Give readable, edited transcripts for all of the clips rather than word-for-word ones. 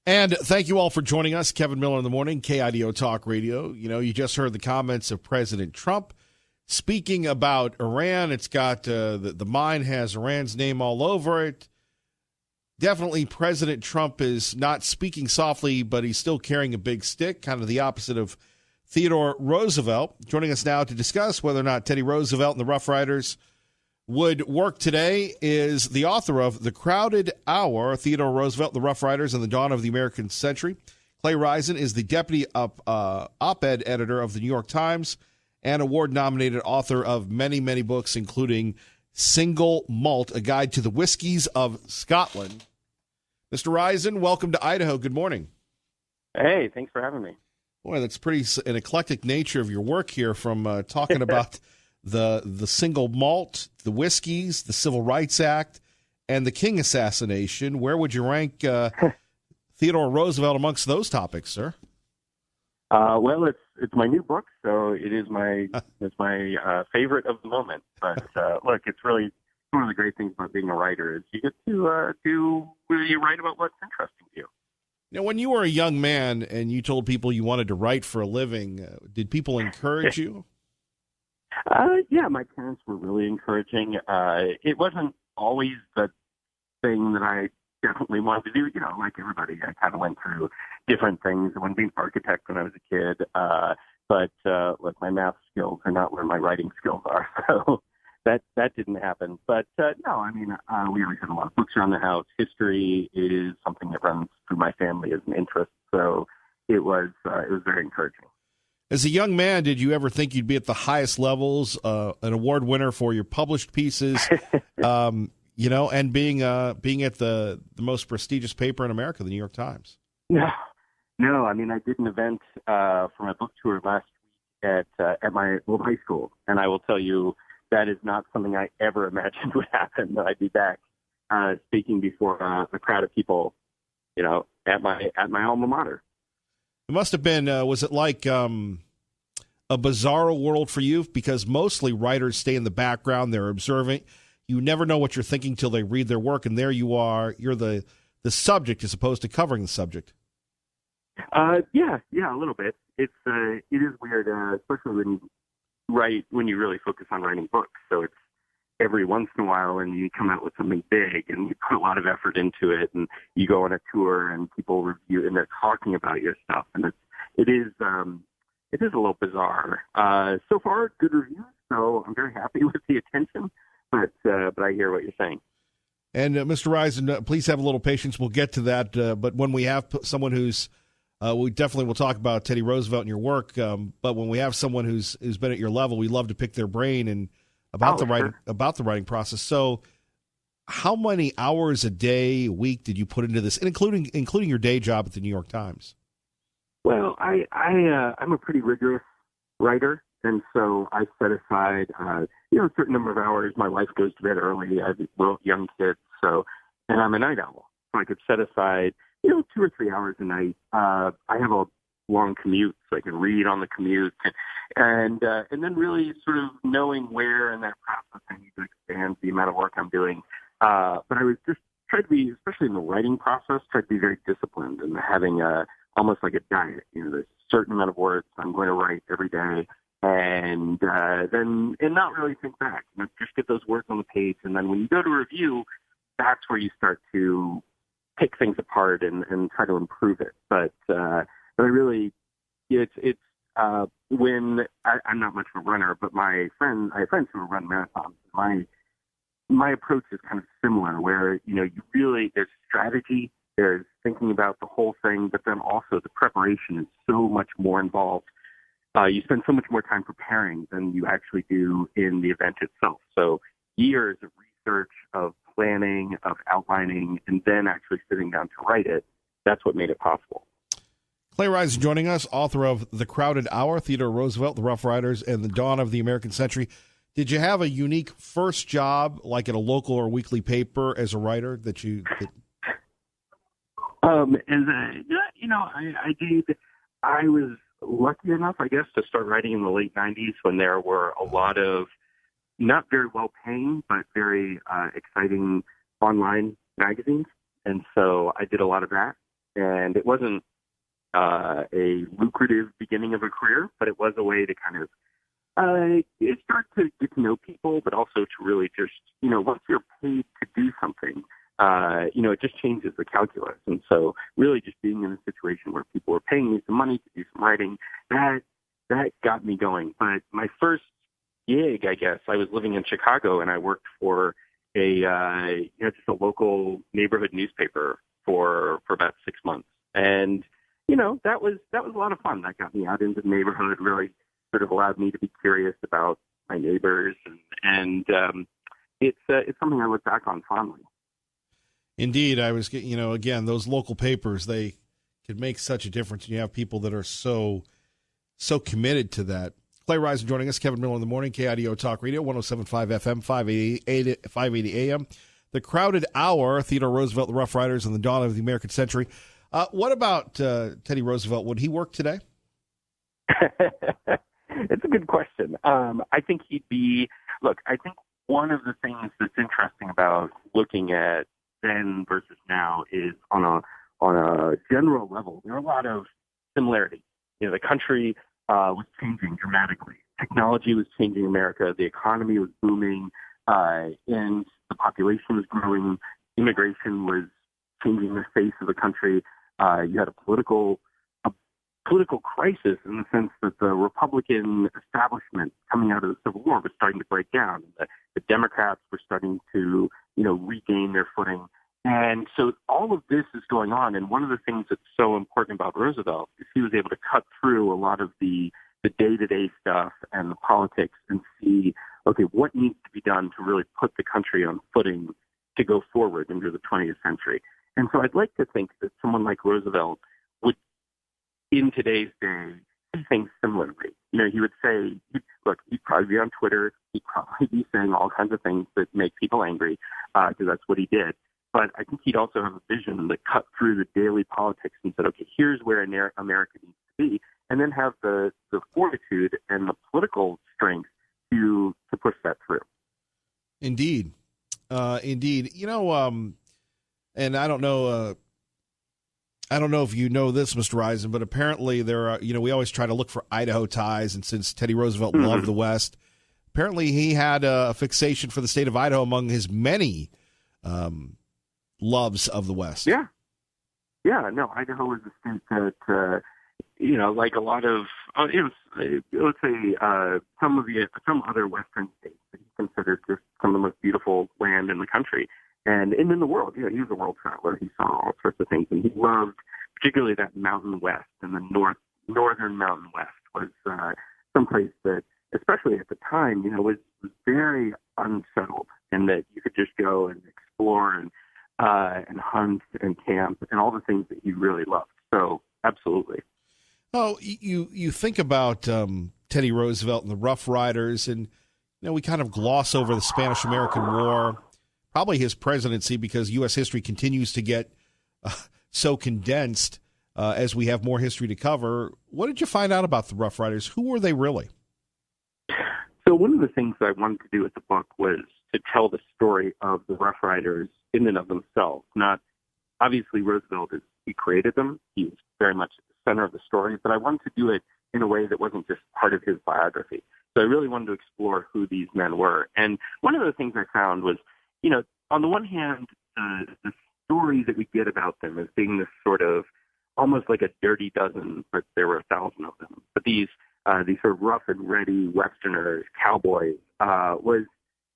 And thank you all for joining us. Kevin Miller in the morning, KIDO Talk Radio. You know, you just heard the comments of President Trump speaking about Iran. It's got the mine has Iran's name all over it. Definitely President Trump is not speaking softly, but he's still carrying a big stick, kind of the opposite of Theodore Roosevelt. Joining us now to discuss whether or not Teddy Roosevelt and the Rough Riders would work today is the author of The Crowded Hour, Theodore Roosevelt, the Rough Riders, and the Dawn of the American Century. Clay Risen is the deputy op-ed editor of the New York Times and award-nominated author of many, many books, including Single Malt, A Guide to the Whiskies of Scotland. Mr. Risen, welcome to Idaho. Good morning. Hey, thanks for having me. Boy, that's pretty an eclectic nature of your work here, from talking about the single malt, the whiskeys, the Civil Rights Act, and the King assassination. Where would you rank Theodore Roosevelt amongst those topics, sir? Well, it's my new book, so it is my favorite of the moment. But look, it's really one of the great things about being a writer is you get to really write about what's interesting to you. Now, when you were a young man and you told people you wanted to write for a living, did people encourage you? Yeah, my parents were really encouraging. It wasn't always the thing that I definitely wanted to do. You know, like everybody, I kind of went through different things. I wanted to be an architect when I was a kid. But look, my math skills are not where my writing skills are. So that didn't happen. But no, I mean, we always had a lot of books around the house. History is something that runs through my family as an interest. So it was very encouraging. As a young man, did you ever think you'd be at the highest levels, an award winner for your published pieces, and being at the most prestigious paper in America, the New York Times? No. I mean, I did an event for my book tour last week at my old high school, and I will tell you that is not something I ever imagined would happen. That I'd be back speaking before a crowd of people, you know, at my alma mater. It must have been, was it like a bizarro world for you? Because mostly writers stay in the background, they're observing. You never know what you're thinking till they read their work, and there you are. You're the subject as opposed to covering the subject. Yeah, a little bit. It is weird, especially when you really focus on writing books. So it's every once in a while, and you come out with something big, and you put a lot of effort into it, and you go on a tour, and people review, and they're talking about your stuff, and it is a little bizarre. So far, good reviews, so I'm very happy with the attention, but I hear what you're saying. And Mr. Risen, please have a little patience. We'll get to that, but when we have someone who's we definitely will talk about Teddy Roosevelt and your work, but when we have someone who's been at your level, we love to pick their brain and about the writing process. So how many hours a day, a week did you put into this, and including your day job at the New York Times? Well, I'm a pretty rigorous writer, and so I set aside a certain number of hours. My wife goes to bed early. I have young kids, and I'm a night owl. So I could set aside 2 or 3 hours a night. I have a long commute, so I can read on the commute, and then really sort of knowing where in that process I need to expand the amount of work I'm doing. But I was just trying to be, especially in the writing process, try to be very disciplined and having almost like a diet. There's a certain amount of words I'm going to write every day, and not really think back. Just get those words on the page, and then when you go to review, that's where you start to pick things apart and try to improve it. But I really, it's when I'm not much of a runner, but I have friends who run marathons. My approach is kind of similar, where you really, there's strategy, there's thinking about the whole thing, but then also the preparation is so much more involved. You spend so much more time preparing than you actually do in the event itself. So years of research, of planning, of outlining, and then actually sitting down to write it. That's what made it possible. Clay Risen joining us, author of The Crowded Hour, Theodore Roosevelt, The Rough Riders, and the Dawn of the American Century. Did you have a unique first job, like at a local or weekly paper, as a writer that you? I did. I was lucky enough, I guess, to start writing in the late '90s when there were a lot of not very well paying, but very exciting online magazines, and so I did a lot of that. And it wasn't a lucrative beginning of a career, but it was a way to kind of start to get to know people, but also to really just, once you're paid to do something, it just changes the calculus. And so really just being in a situation where people were paying me some money to do some writing, that got me going. But my first gig, I guess, I was living in Chicago and I worked for just a local neighborhood newspaper for about 6 months. And, that was a lot of fun. That got me out into the neighborhood, really sort of allowed me to be curious about my neighbors. And it's something I look back on fondly. Indeed. I was, again, those local papers, they could make such a difference. And you have people that are so committed to that. Clay Risen joining us, Kevin Miller in the morning, KIDO Talk Radio, 107.5 FM, 580 AM. The Crowded Hour, Theodore Roosevelt, the Rough Riders, and the Dawn of the American Century. What about Teddy Roosevelt? Would he work today? It's a good question. I think he'd be, I think one of the things that's interesting about looking at then versus now is on a general level, there are a lot of similarities. The country was changing dramatically. Technology was changing America. The economy was booming, and the population was growing. Immigration was changing the face of the country. You had a political crisis in the sense that the Republican establishment coming out of the Civil War was starting to break down. The Democrats were starting to, regain their footing. And so all of this is going on. And one of the things that's so important about Roosevelt is he was able to cut through a lot of the day-to-day stuff and the politics and see, okay, what needs to be done to really put the country on footing to go forward into the 20th century. And so I'd like to think that someone like Roosevelt would, in today's day, see things similarly. He would say, he'd probably be on Twitter. He'd probably be saying all kinds of things that make people angry, because that's what he did. But I think he'd also have a vision that cut through the daily politics and said, okay, here's where America needs to be, and then have the fortitude and the political strength to push that through. Indeed. Indeed. And I don't know if you know this, Mr. Risen, but apparently there are, we always try to look for Idaho ties. And since Teddy Roosevelt loved the West, apparently he had a fixation for the state of Idaho among his many loves of the West. Yeah. No, Idaho is a state that, like a lot of, let's say some other Western states that he considered just some of the most beautiful land in the country. And in the world, he was a world traveler. He saw all sorts of things, and he loved particularly that Mountain West, and the northern Mountain West was someplace that, especially at the time, was very unsettled, and that you could just go and explore and hunt and camp and all the things that he really loved. So, absolutely. Oh, you think about Teddy Roosevelt and the Rough Riders, and we kind of gloss over the Spanish-American War. Probably his presidency, because U.S. history continues to get so condensed as we have more history to cover. What did you find out about the Rough Riders? Who were they really? So one of the things I wanted to do with the book was to tell the story of the Rough Riders in and of themselves. Not obviously Roosevelt, he created them. He was very much at the center of the story, but I wanted to do it in a way that wasn't just part of his biography. So I really wanted to explore who these men were. And one of the things I found was, on the one hand, the story that we get about them as being this sort of almost like a dirty dozen, but there were 1,000 of them. But these sort of rough and ready Westerners, cowboys,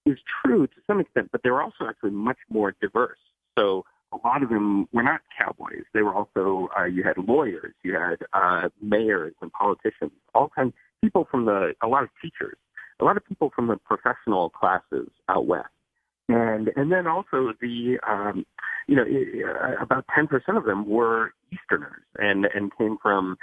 is true to some extent, but they were also actually much more diverse. So a lot of them were not cowboys. They were also, you had lawyers, you had mayors and politicians, all kinds of people a lot of teachers, a lot of people from the professional classes out west. And then also about 10% of them were Easterners and came from,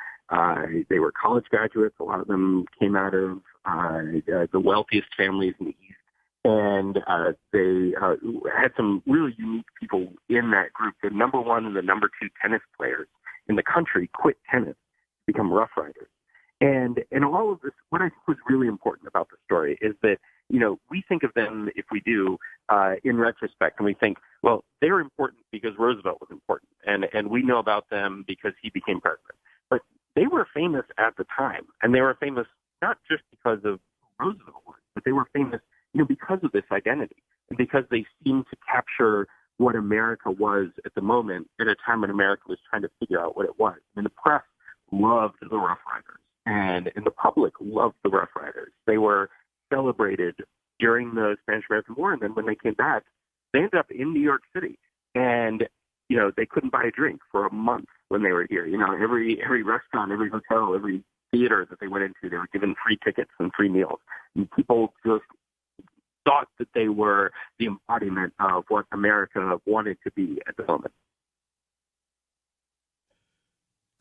they were college graduates. A lot of them came out of the wealthiest families in the East. And they had some really unique people in that group. The number one and the number two tennis players in the country quit tennis to become Rough Riders. And all of this, what I think was really important about the story is that, we think of them, if we do, in retrospect, and we think, well, they were important because Roosevelt was important. And we know about them because he became president. But they were famous at the time, and they were famous not just because of who Roosevelt was, but they were famous, because of this identity and because they seemed to capture what America was at the moment at a time when America was trying to figure out what it was. And the press loved the Rough Riders, and the public loved the Rough Riders. They were celebrated during the Spanish-American War, and then when they came back, they ended up in New York City, and they couldn't buy a drink for a month when they were here. Every restaurant, every hotel, every theater that they went into, they were given free tickets and free meals. And people just thought that they were the embodiment of what America wanted to be at the moment.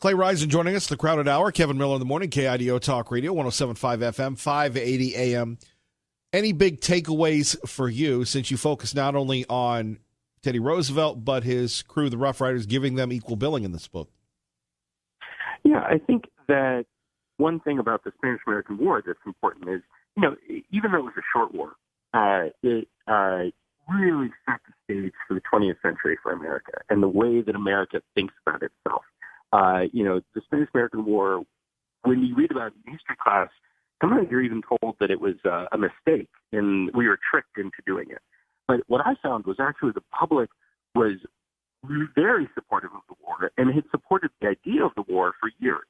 Clay Risen joining us, The Crowded Hour. Kevin Miller in the morning, KIDO Talk Radio, 107.5 FM, 580 AM. Any big takeaways for you, since you focus not only on Teddy Roosevelt, but his crew, the Rough Riders, giving them equal billing in this book? Yeah, I think that one thing about the Spanish-American War that's important is, even though it was a short war, it really set the stage for the 20th century for America and the way that America thinks about itself. The Spanish-American War, when you read about it in history class, sometimes you're even told that it was a mistake and we were tricked into doing it. But what I found was actually the public was very supportive of the war and had supported the idea of the war for years.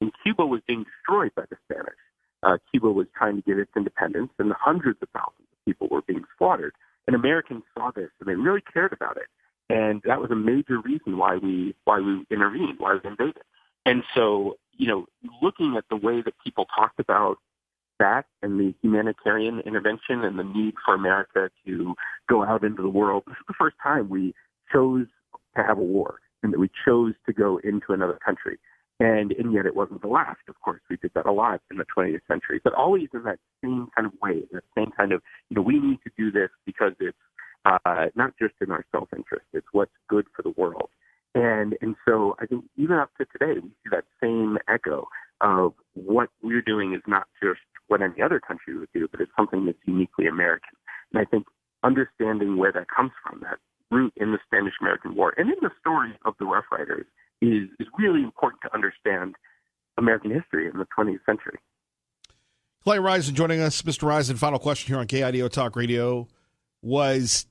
And Cuba was being destroyed by the Spanish. Cuba was trying to get its independence, and hundreds of thousands of people were being slaughtered. And Americans saw this, and they really cared about it. And that was a major reason why we intervened, why we invaded. And so, looking at the way that people talked about that and the humanitarian intervention and the need for America to go out into the world, this is the first time we chose to have a war and that we chose to go into another country. And yet it wasn't the last. Of course, we did that a lot in the 20th century, but always in that same kind of way, that same kind of, we need to do this because it's not just in our self-interest, it's what's good for the world. And so I think even up to today, we see that same echo of what we're doing is not just what any other country would do, but it's something that's uniquely American. And I think understanding where that comes from, that root in the Spanish-American War and in the story of the Rough Riders is really important to understand American history in the 20th century. Clay Risen joining us. Mr. Risen, final question here on KIDO Talk Radio. Was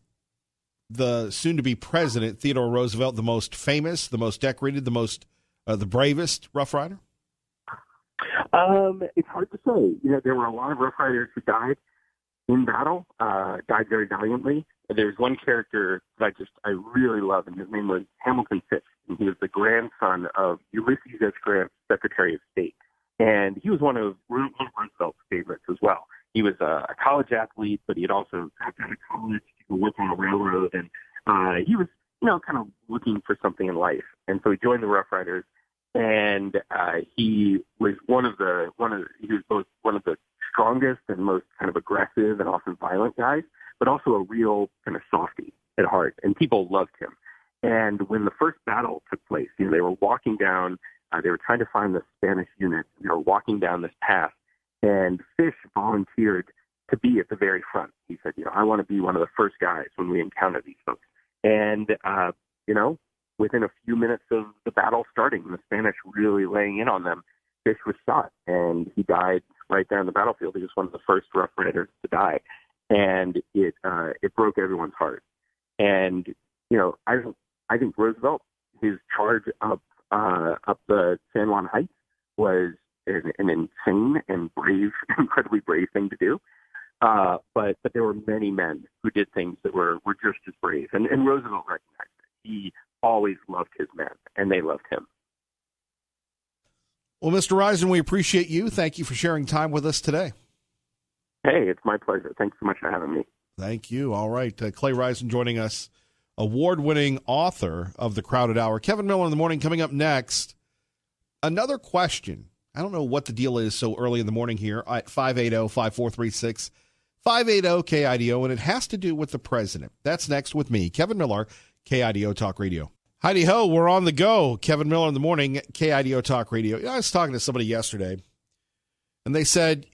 the soon-to-be president, Theodore Roosevelt, the most famous, the most decorated, the bravest Rough Rider? It's hard to say. There were a lot of Rough Riders who died in battle, died very valiantly. There's one character that I really love, and his name was Hamilton Fisk, and he was the grandson of Ulysses S. Grant, Secretary of State. And he was one of Roosevelt's favorites as well. He was a college athlete, but he had also dropped out of college to work on a railroad, and he was, kind of looking for something in life. And so he joined the Rough Riders, and he was he was both one of the strongest and most kind of aggressive and often violent guys, but also a real kind of softie at heart, and people loved him. And when the first battle took place, they were walking down, they were trying to find the Spanish unit, they were walking down this path, and Fish volunteered to be at the very front. He said, I want to be one of the first guys when we encounter these folks. And, within a few minutes of the battle starting, the Spanish really laying in on them, Fish was shot, and he died right there on the battlefield. He was one of the first Rough Riders to die. And it broke everyone's heart. And, I think Roosevelt, his charge up the San Juan Heights was an insane and brave, incredibly brave thing to do. But there were many men who did things that were just as brave. And Roosevelt recognized it. He always loved his men, and they loved him. Well, Mr. Risen, we appreciate you. Thank you for sharing time with us today. Hey, it's my pleasure. Thanks so much for having me. Thank you. All right. Clay Risen joining us, award-winning author of The Crowded Hour. Kevin Miller in the morning coming up next. Another question. I don't know what the deal is so early in the morning here at 580-5436, 580-KIDO, and it has to do with the president. That's next with me, Kevin Miller, KIDO Talk Radio. Heidi ho, we're on the go. Kevin Miller in the morning, KIDO Talk Radio. I was talking to somebody yesterday, and they said,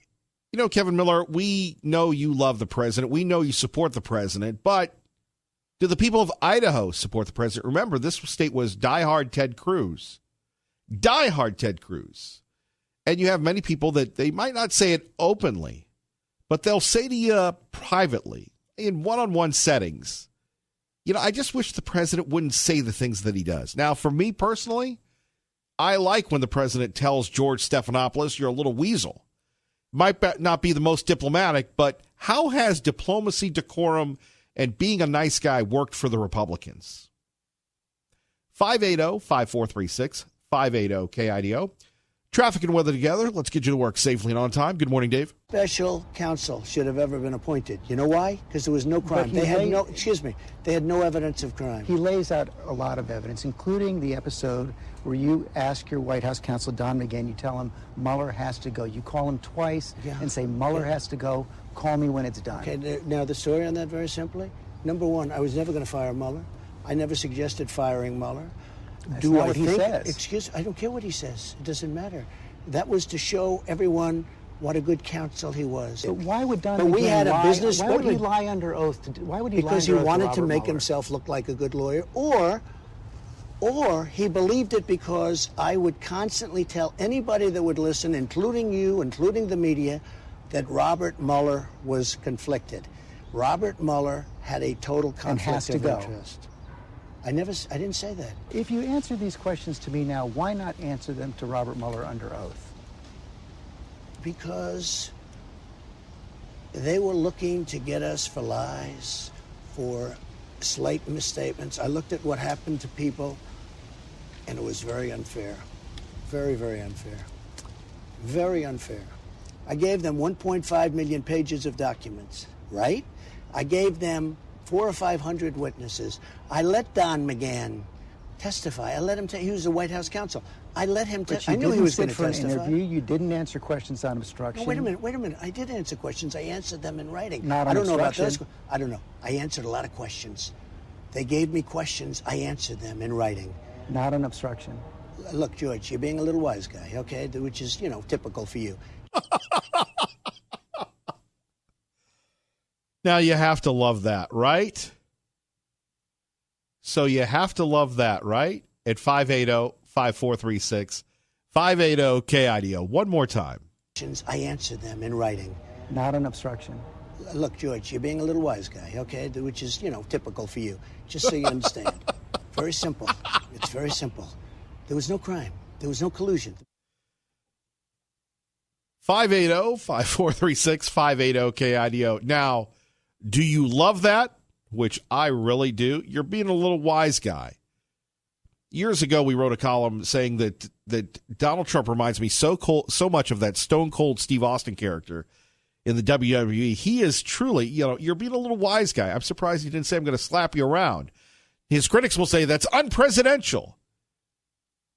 Kevin Miller, we know you love the president. We know you support the president, but Do the people of Idaho support the president? Remember, this state was diehard Ted Cruz. Diehard Ted Cruz. And you have many people that they might not say it openly, but they'll say to you privately in one-on-one settings, I just wish the president wouldn't say the things that he does. Now, for me personally, I like when the president tells George Stephanopoulos, you're a little weasel. Might not be the most diplomatic, but how has diplomacy, decorum, and being a nice guy worked for the Republicans? 580-5436, 580-KIDO. Traffic and weather together. Let's get you to work safely and on time. Good morning, Dave. Special counsel should have ever been appointed. You know why? Because there was no crime. They had no evidence of crime. He lays out a lot of evidence, including the episode where you ask your White House counsel, Don McGahn, you tell him Mueller has to go. You call him twice and say Mueller has to go. Call me when it's done. Okay, now the story on that very simply. Number one, I was never going to fire Mueller. I never suggested firing Mueller. That's not what he says. I don't care what he says. It doesn't matter. That was to show everyone what a good counsel he was. But why would Don McGahn we had a business? Why would he lie under oath? Why would he lie under oath? Because he wanted to make Mueller? himself look like a good lawyer, or he believed it because I would constantly tell anybody that would listen, including you, including the media, that Robert Mueller was conflicted. Robert Mueller had a total conflict of interest. I didn't say that. If you answer these questions to me now, why not answer them to Robert Mueller under oath? Because they were looking to get us for lies, for slight misstatements. I looked at what happened to people, and it was very unfair. Very, very unfair. Very unfair. I gave them 1.5 million pages of documents, right? I gave them 400 or 500 witnesses. I let Don McGahn testify. I let him. He was the White House counsel. I let him. I knew he was going to testify. An interview. You didn't answer questions on obstruction. No, wait a minute. I did answer questions. I answered them in writing. Not on I don't know obstruction. about those. I don't know. I answered a lot of questions. They gave me questions. I answered them in writing. Not on obstruction. Look, George, you're being a little wise guy, okay? Which is, typical for you. Now you have to love that, right? So you have to love that, right? At 580-5436, 580-KIDO. One more time. I answered them in writing. Not on obstruction. Look, George, you're being a little wise guy, okay? Which is, typical for you. Just so you understand. Very simple. It's very simple. There was no crime. There was no collusion. 580-5436, 580-KIDO. Now, do you love that? Which I really do. You're being a little wise guy. Years ago, we wrote a column saying that Donald Trump reminds me so much of that Stone Cold Steve Austin character in the WWE. He is truly, you're being a little wise guy. I'm surprised he didn't say, I'm going to slap you around. His critics will say that's unpresidential.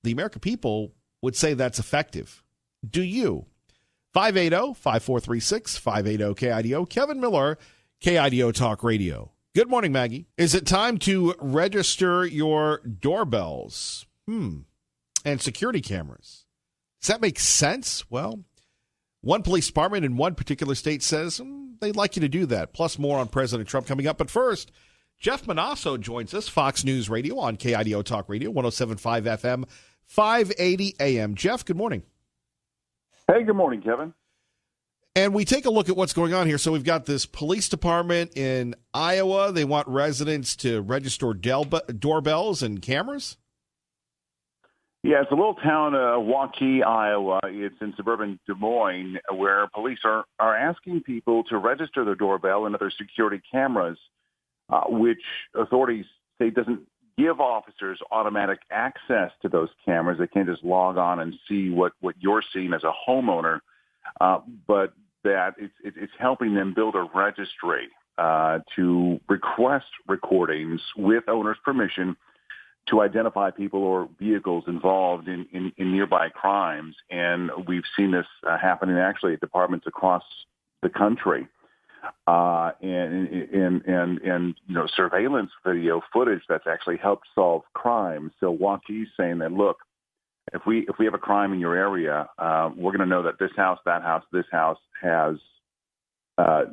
The American people would say that's effective. Do you? 580-5436, 580-KIDO. Kevin Miller, KIDO Talk Radio. Good morning, Maggie. Is it time to register your doorbells and security cameras? Does that make sense? Well, one police department in one particular state says they'd like you to do that. Plus more on President Trump coming up. But first, Jeff Manasso joins us, Fox News Radio on KIDO Talk Radio, 107.5 FM, 580 AM. Jeff, good morning. Hey, good morning, Kevin. And we take a look at what's going on here. So we've got this police department in Iowa. They want residents to register doorbells and cameras? Yeah, it's a little town of Waukee, Iowa. It's in suburban Des Moines, where police are asking people to register their doorbell and other security cameras, which authorities say doesn't give officers automatic access to those cameras. They can't just log on and see what you're seeing as a homeowner, but that it's helping them build a registry to request recordings with owner's permission to identify people or vehicles involved in nearby crimes. And we've seen this happening actually at departments across the country. And surveillance video footage that's actually helped solve crimes. So Waukee's saying that, look, if we have a crime in your area, we're going to know that this house, that house, this house has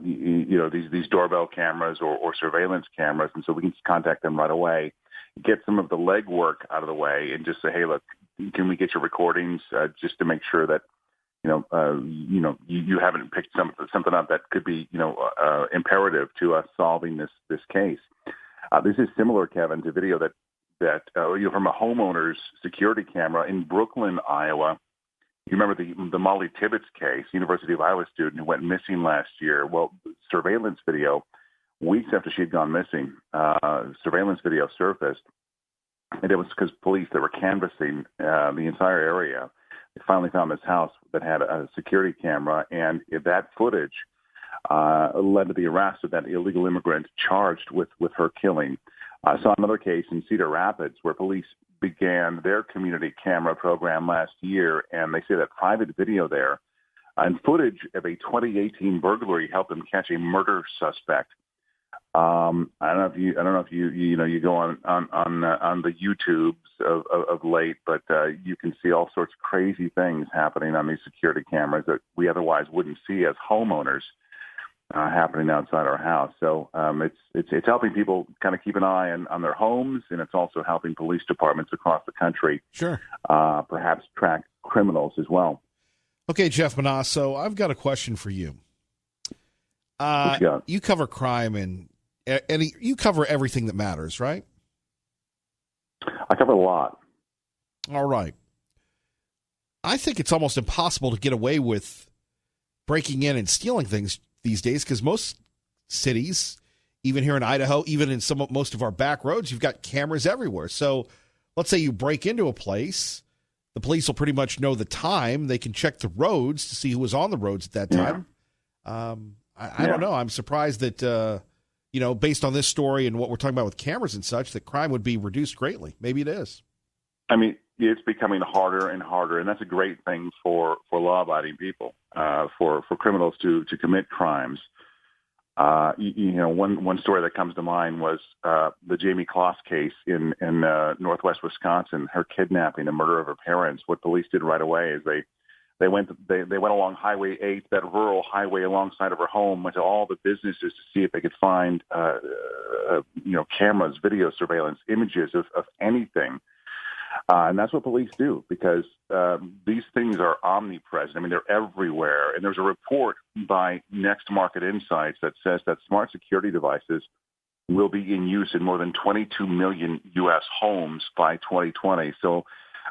these doorbell cameras or surveillance cameras, and so we can contact them right away, get some of the legwork out of the way, and just say, hey, look, can we get your recordings just to make sure that you haven't picked something up that could be imperative to us solving this case. This is similar, Kevin, to video that from a homeowner's security camera in Brooklyn, Iowa. You remember the Molly Tibbetts case, University of Iowa student who went missing last year. Well, surveillance video, weeks after she had gone missing, surveillance video surfaced, and it was because police that were canvassing the entire area. They finally found this house that had a security camera, and that footage led to the arrest of that illegal immigrant charged with her killing. I saw another case in Cedar Rapids where police began their community camera program last year, and they say that private video there and footage of a 2018 burglary helped them catch a murder suspect. I don't know if you go on the YouTubes of late, but you can see all sorts of crazy things happening on these security cameras that we otherwise wouldn't see as homeowners happening outside our house. So it's helping people kind of keep an eye on their homes, and it's also helping police departments across the country, perhaps track criminals as well. Okay, Jeff Monosso, I've got a question for you. You cover crime and you cover everything that matters, right? I cover a lot. All right. I think it's almost impossible to get away with breaking in and stealing things these days because most cities, even here in Idaho, even in most of our back roads, you've got cameras everywhere. So let's say you break into a place, the police will pretty much know the time. They can check the roads to see who was on the roads at that time. I don't know. I'm surprised that, based on this story and what we're talking about with cameras and such, that crime would be reduced greatly. Maybe it is. I mean, it's becoming harder and harder, and that's a great thing for law-abiding people, for criminals to commit crimes. One story that comes to mind was the Jamie Kloss case in northwest Wisconsin, her kidnapping and murder of her parents. What police did right away is they went along Highway 8, that rural highway alongside of her home, went to all the businesses to see if they could find cameras, video surveillance, images of anything. And that's what police do because these things are omnipresent. I mean, they're everywhere. And there's a report by Next Market Insights that says that smart security devices will be in use in more than 22 million U.S. homes by 2020. So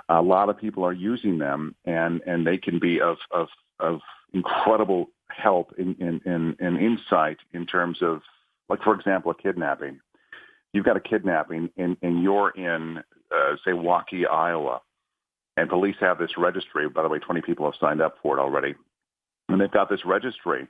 a lot of people are using them, and they can be of incredible help in insight in terms of, like, for example, a kidnapping. You've got a kidnapping, and you're in, say, Waukee, Iowa, and police have this registry. By the way, 20 people have signed up for it already, and they've got this registry,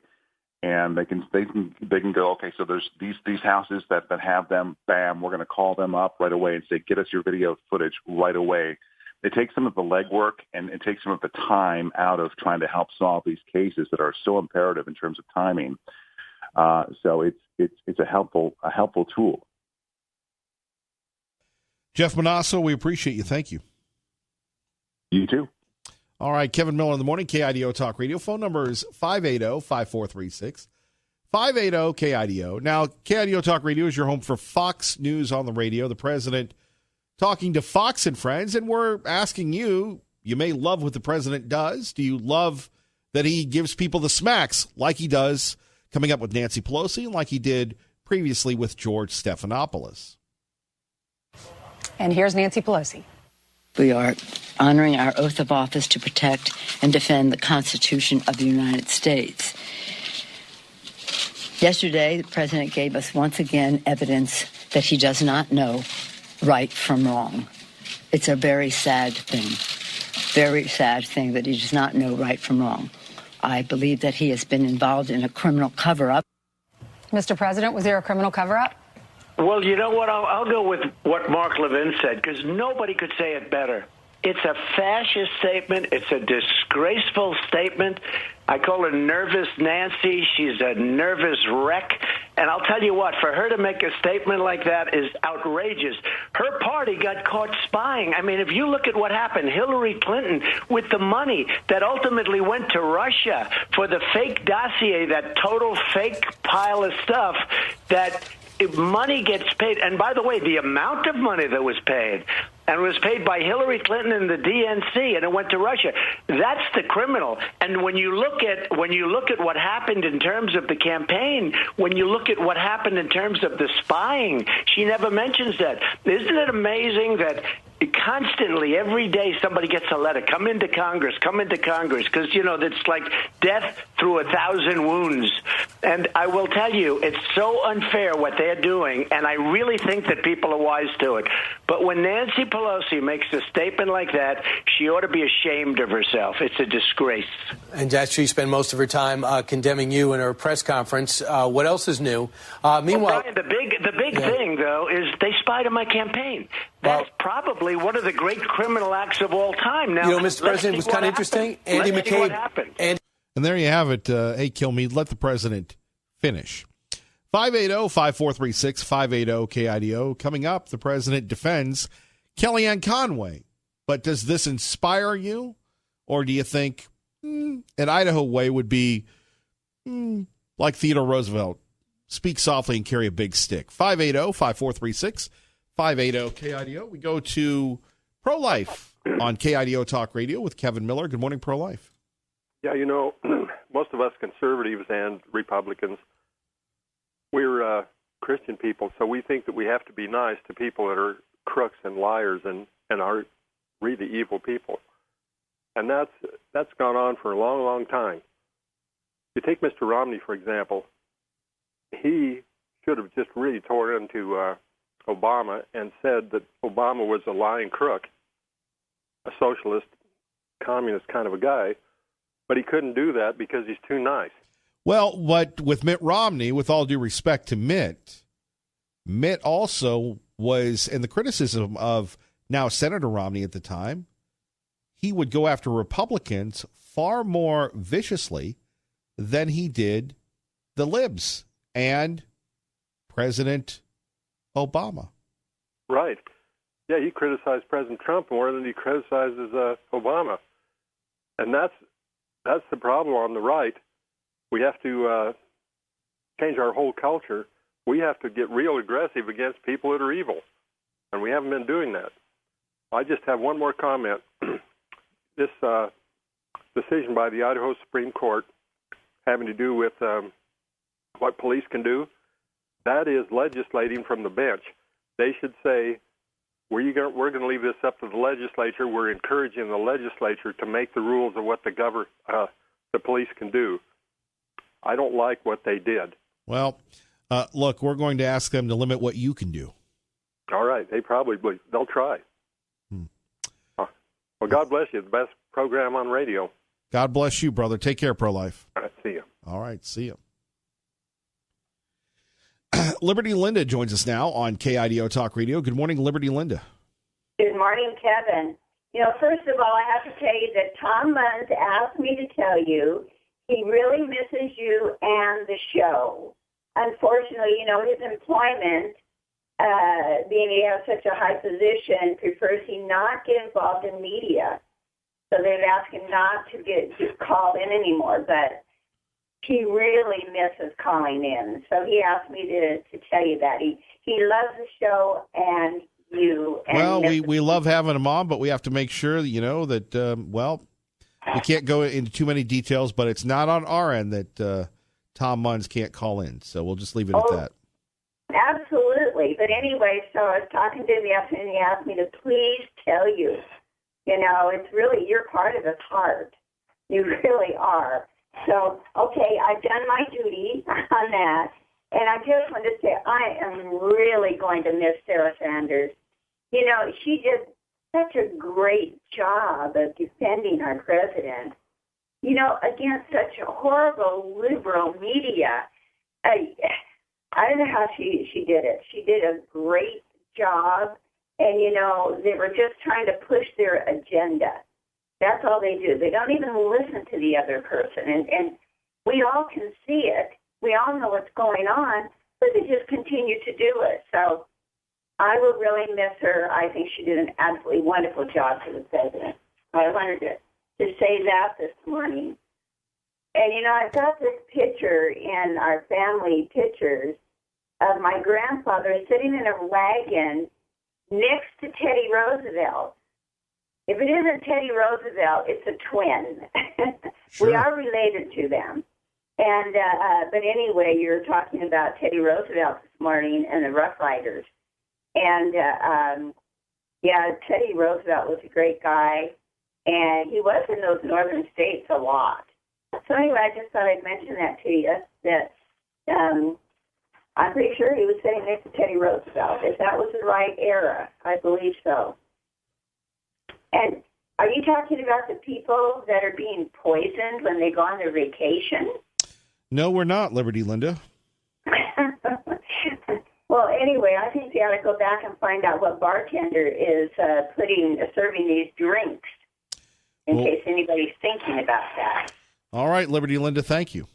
and they can go, okay, so there's these houses that have them. Bam, we're going to call them up right away and say, get us your video footage right away. It takes some of the legwork and it takes some of the time out of trying to help solve these cases that are so imperative in terms of timing. So it's a helpful tool. Jeff Monosso, we appreciate you. Thank you. You too. All right, Kevin Miller in the morning, KIDO Talk Radio. Phone number is 580-5436. 580-KIDO. Now, KIDO Talk Radio is your home for Fox News on the radio. The president talking to Fox and Friends, and we're asking you may love what the president does. Do you love that he gives people the smacks like he does coming up with Nancy Pelosi and like he did previously with George Stephanopoulos? And here's Nancy Pelosi. We are honoring our oath of office to protect and defend the Constitution of the United States. Yesterday, the president gave us once again evidence that he does not know right from wrong. It's a very sad thing that he does not know right from wrong. I believe that he has been involved in a criminal cover-up. Mr. President, was there a criminal cover-up? Well, you know what? I'll go with what Mark Levin said, because nobody could say it better. It's a fascist statement. It's a disgraceful statement. I call her Nervous Nancy. She's a nervous wreck. And I'll tell you what, for her to make a statement like that is outrageous. Her party got caught spying. I mean, if you look at what happened, Hillary Clinton, with the money that ultimately went to Russia for the fake dossier, that total fake pile of stuff, that money gets paid. And by the way, the amount of money that was paid, and it was paid by Hillary Clinton and the DNC, and it went to Russia. That's the criminal. And when you look at what happened in terms of the campaign, when you look at what happened in terms of the spying, she never mentions that. Isn't it amazing that constantly, every day, somebody gets a letter, come into Congress, because, it's like death through 1,000 wounds. And I will tell you, it's so unfair what they're doing, and I really think that people are wise to it. But when Nancy Pelosi makes a statement like that, she ought to be ashamed of herself. It's a disgrace. And she spent most of her time condemning you in her press conference. What else is new? Meanwhile, Brian, the big thing, though, is they spied on my campaign. That's probably one of the great criminal acts of all time. Now, Mr. President, it was kind of interesting. Andy McCabe. And there you have it. Hey, Kilmeade, let the president finish. 580-5436, 580-KIDO. Coming up, the president defends Kellyanne Conway. But does this inspire you? Or do you think an Idaho way would be like Theodore Roosevelt? Speak softly and carry a big stick. 580-5436, 580-KIDO. We go to Pro-Life on KIDO Talk Radio with Kevin Miller. Good morning, Pro-Life. Yeah, most of us conservatives and Republicans, we're Christian people, so we think that we have to be nice to people that are crooks and liars and are really evil people. And that's gone on for a long, long time. You take Mr. Romney, for example. He should have just really tore into Obama and said that Obama was a lying crook, a socialist, communist kind of a guy, but he couldn't do that because he's too nice. Well, but with Mitt Romney, with all due respect to Mitt also was, and the criticism of now Senator Romney at the time, he would go after Republicans far more viciously than he did the libs and President Obama. Right. Yeah, he criticized President Trump more than he criticizes Obama. And that's the problem on the right. We have to change our whole culture. We have to get real aggressive against people that are evil. And we haven't been doing that. I just have one more comment. This decision by the Idaho Supreme Court having to do with what police can do, that is legislating from the bench. They should say, we're going to leave this up to the legislature. We're encouraging the legislature to make the rules of what the police can do. I don't like what they did. Well, look, we're going to ask them to limit what you can do. All right. They'll try. Well, God bless you. The best program on radio. God bless you, brother. Take care, Pro-Life. All right, see you. All right, see you. Liberty Linda joins us now on KIDO Talk Radio. Good morning, Liberty Linda. Good morning, Kevin. First of all, I have to tell you that Tom Munz asked me to tell you he really misses you and the show. Unfortunately, his employment, being he has such a high position, prefers he not get involved in media. So they've asked him not to get called in anymore, but he really misses calling in. So he asked me to tell you that. He loves the show and you. And well, we love having him on, but we have to make sure that, we can't go into too many details, but it's not on our end that Tom Munz can't call in. So we'll just leave it at that. Absolutely. But anyway, so I was talking to him yesterday, and he asked me to please tell you, it's really, you're part of his heart. You really are. So, okay, I've done my duty on that. And I just want to say I am really going to miss Sarah Sanders. She did such a great job of defending our president, against such a horrible liberal media. I don't know how she did it. She did a great job. And, they were just trying to push their agenda. That's all they do. They don't even listen to the other person. And we all can see it. We all know what's going on. but they just continue to do it. So I will really miss her. I think she did an absolutely wonderful job for the president. I wanted to say that this morning. And, you know, I've got this picture in our family pictures of my grandfather sitting in a wagon next to Teddy Roosevelt. If it isn't Teddy Roosevelt, it's a twin. Sure. We are related to them. And but anyway, you're talking about Teddy Roosevelt this morning and the Rough Riders. And, Teddy Roosevelt was a great guy, and he was in those northern states a lot. So anyway, I just thought I'd mention that to you, that I'm pretty sure he was sitting next to Teddy Roosevelt. If that was the right era, I believe so. And are you talking about the people that are being poisoned when they go on their vacation? No, we're not, Liberty Linda. Well, anyway, I think we ought to go back and find out what bartender is serving these drinks, in case anybody's thinking about that. All right, Liberty Linda, thank you.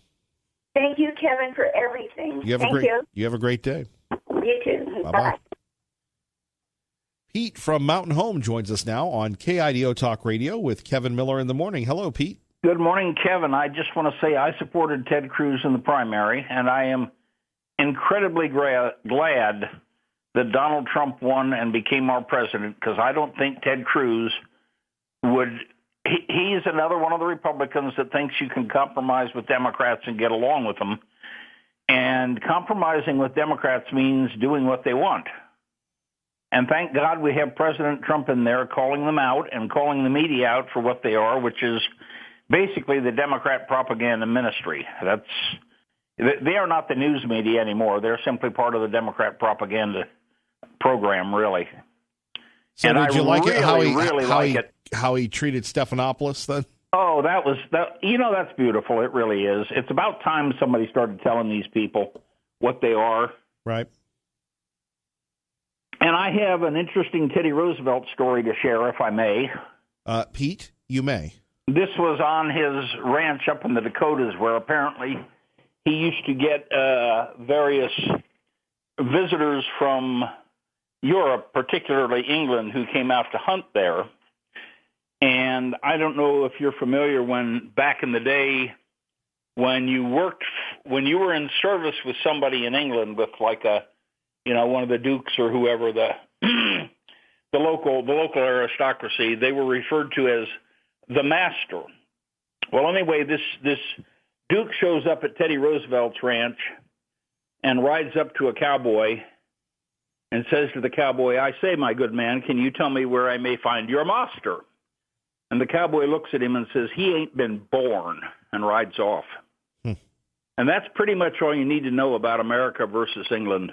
Thank you, Kevin, for everything. You have a great day. You too. Bye-bye. Pete from Mountain Home joins us now on KIDO Talk Radio with Kevin Miller in the morning. Hello, Pete. Good morning, Kevin. I just want to say I supported Ted Cruz in the primary, and I am incredibly glad that Donald Trump won and became our president, because I don't think Ted Cruz would. He's another one of the Republicans that thinks you can compromise with Democrats and get along with them. And compromising with Democrats means doing what they want. And thank God we have President Trump in there calling them out and calling the media out for what they are, which is basically the Democrat propaganda ministry. They are not the news media anymore. They're simply part of the Democrat propaganda program, really. So and did you like it how he treated Stephanopoulos then? Oh, that's beautiful. It really is. It's about time somebody started telling these people what they are. Right. And I have an interesting Teddy Roosevelt story to share, if I may. Pete, you may. This was on his ranch up in the Dakotas, where apparently he used to get various visitors from Europe, particularly England, who came out to hunt there. And I don't know if you're familiar when back in the day when you were in service with somebody in England with like one of the dukes or whoever, the local aristocracy, they were referred to as the master. Well, anyway, this duke shows up at Teddy Roosevelt's ranch and rides up to a cowboy and says to the cowboy, "I say, my good man, can you tell me where I may find your master?" And the cowboy looks at him and says, "He ain't been born," and rides off. And that's pretty much all you need to know about America versus England.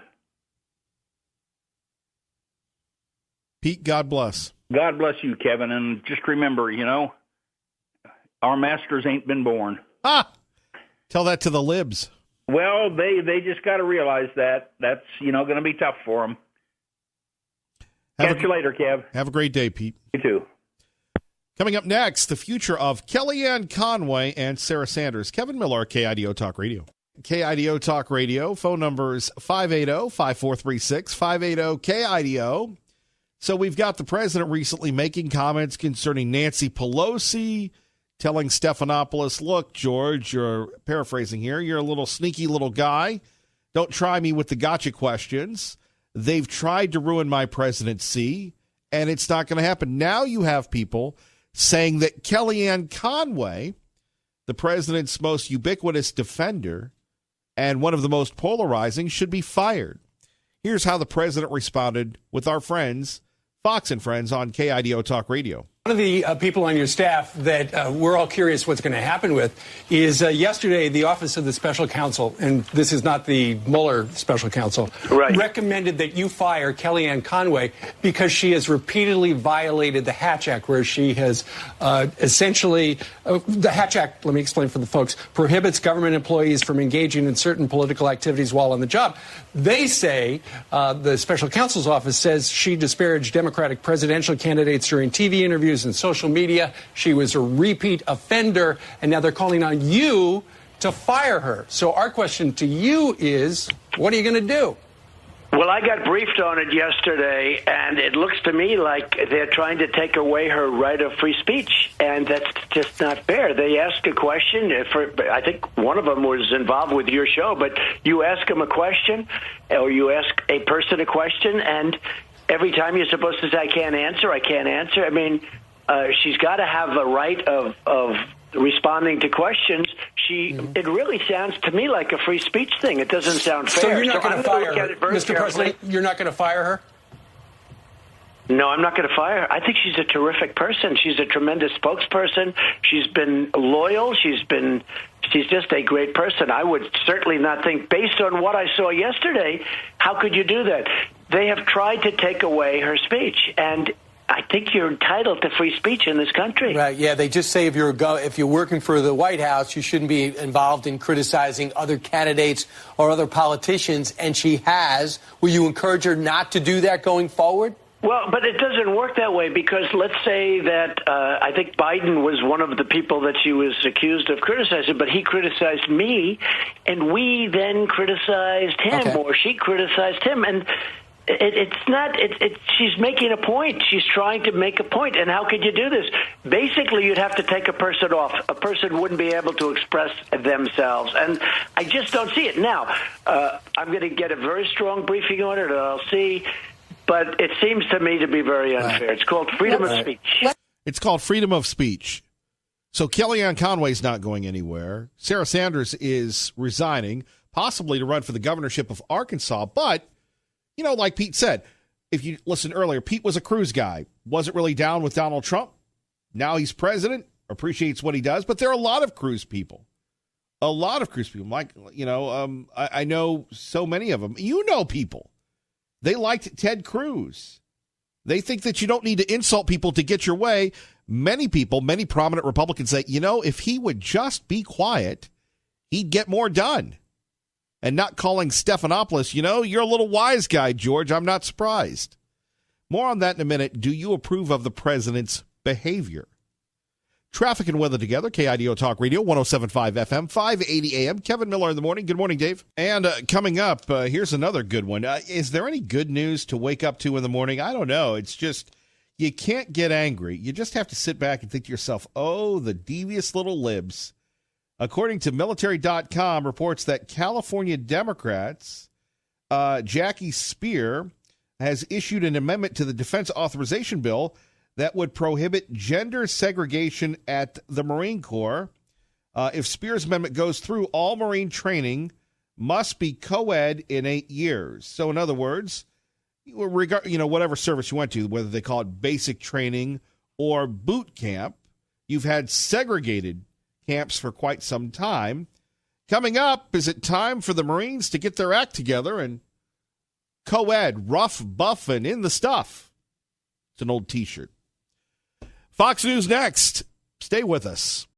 Pete, God bless. God bless you, Kevin. And just remember, our masters ain't been born. Tell that to the libs. Well, they just got to realize that. That's, going to be tough for them. Catch you later, Kev. Have a great day, Pete. You too. Coming up next, the future of Kellyanne Conway and Sarah Sanders. Kevin Miller, KIDO Talk Radio. KIDO Talk Radio, phone numbers 580-5436, 580-KIDO. So we've got the president recently making comments concerning Nancy Pelosi, telling Stephanopoulos, "Look, George, you're paraphrasing here, you're a little sneaky little guy. Don't try me with the gotcha questions. They've tried to ruin my presidency, and it's not going to happen." Now you have people saying that Kellyanne Conway, the president's most ubiquitous defender and one of the most polarizing, should be fired. Here's how the president responded with our friends, Fox and Friends, on KIDO Talk Radio. One of the people on your staff that we're all curious what's going to happen with is yesterday the Office of the Special Counsel, and this is not the Mueller Special Counsel, recommended that you fire Kellyanne Conway because she has repeatedly violated the Hatch Act, where she has essentially, the Hatch Act, let me explain for the folks, prohibits government employees from engaging in certain political activities while on the job. They say, the Special Counsel's office says she disparaged Democratic presidential candidates during TV interviews and social media. She was a repeat offender, and now they're calling on you to fire her. So our question to you is, what are you going to do? Well, I got briefed on it yesterday, and it looks to me like they're trying to take away her right of free speech, and that's just not fair. They ask a question. I think one of them was involved with your show, but you ask them a question, or you ask a person a question, and every time you're supposed to say, I can't answer. I mean, she's got to have a right of responding to questions. It really sounds to me like a free speech thing. It doesn't sound fair. So you're not going to fire her, Mr. President? You're not going to fire her? No, I'm not going to fire her. I think she's a terrific person. She's a tremendous spokesperson. She's been loyal. She's just a great person. I would certainly not think, based on what I saw yesterday, how could you do that? They have tried to take away her speech, and I think you're entitled to free speech in this country. Right, yeah, they just say if you're working for the White House, you shouldn't be involved in criticizing other candidates or other politicians, and she has. Will you encourage her not to do that going forward? Well, but it doesn't work that way, because let's say that I think Biden was one of the people that she was accused of criticizing, but he criticized me, and we then criticized him, or she criticized him, and she's making a point. She's trying to make a point. And how could you do this? Basically, you'd have to take a person off. A person wouldn't be able to express themselves. And I just don't see it. Now, I'm going to get a very strong briefing on it, and I'll see. But it seems to me to be very unfair. It's called freedom of speech. It's called freedom of speech. So Kellyanne Conway's not going anywhere. Sarah Sanders is resigning, possibly to run for the governorship of Arkansas. But you know, like Pete said, if you listened earlier, Pete was a Cruz guy, wasn't really down with Donald Trump. Now he's president, appreciates what he does, but there are a lot of Cruz people. Like, you know, I know so many of them. You know people. They liked Ted Cruz. They think that you don't need to insult people to get your way. Many people, many prominent Republicans say, you know, if he would just be quiet, he'd get more done. And not calling Stephanopoulos, you know, you're a little wise guy, George. I'm not surprised. More on that in a minute. Do you approve of the president's behavior? Traffic and weather together. KIDO Talk Radio, 107.5 FM, 580 AM. Kevin Miller in the morning. Good morning, Dave. And coming up, here's another good one. Is there any good news to wake up to in the morning? I don't know. It's just, you can't get angry. You just have to sit back and think to yourself, oh, the devious little libs. According to military.com, reports that California Democrats, Jackie Speer, has issued an amendment to the Defense Authorization Bill that would prohibit gender segregation at the Marine Corps. If Speer's amendment goes through, all Marine training must be co-ed in 8 years. So in other words, whatever service you went to, whether they call it basic training or boot camp, you've had segregated camps for quite some time. Coming up, is it time for the Marines to get their act together and co-ed, rough, buff, and in the stuff? It's an old T-shirt. Fox News next. Stay with us.